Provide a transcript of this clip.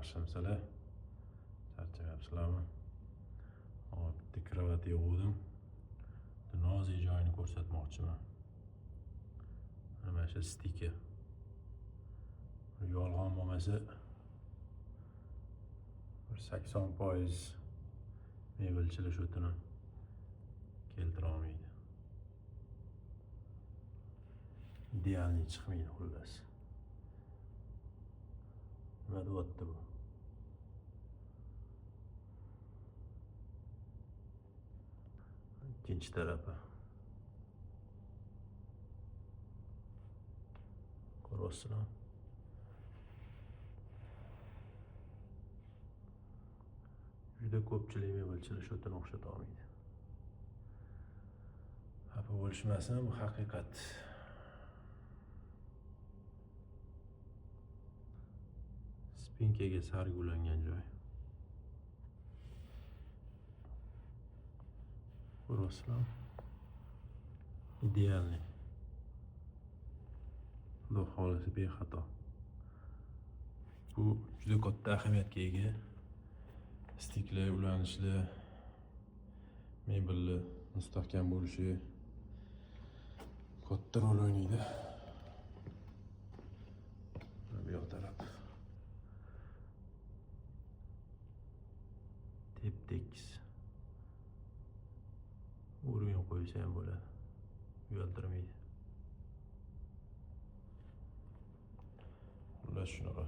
yaxshimisilar? Charchamayapsizlarmi? Hop, bitta kravat yig'uvdim. Nozik joyini ko'rsatmoqchiman. Mana shu stika. Yolg'on bo'lmasa 80% mebelchilar shutini keltira olmaydi. Idealniy chiqmaydi xullas. Nima deyapti bu? İkinci tarafa. Ko'ryapsizlar. Juda ko'pchilik mebelchilar shutini o'xshata olmaydi. Xafa bo'lishmasin, bu haqiqat. Spinkaga sargulangan joy. Ko'ryapsizlar? Idealniy. Xudo xolisi bexato. Bu juda katta ahamiyatga ega. Stiklar, ulanishlar, mebellar mustahkam bo'lishi katta rol o'ynaydi. Bu yoq taraf. Tep-tekis. O'rin qo'ysa ham bo'ladi. Uyaltirmaydi. Xullas shunaqa.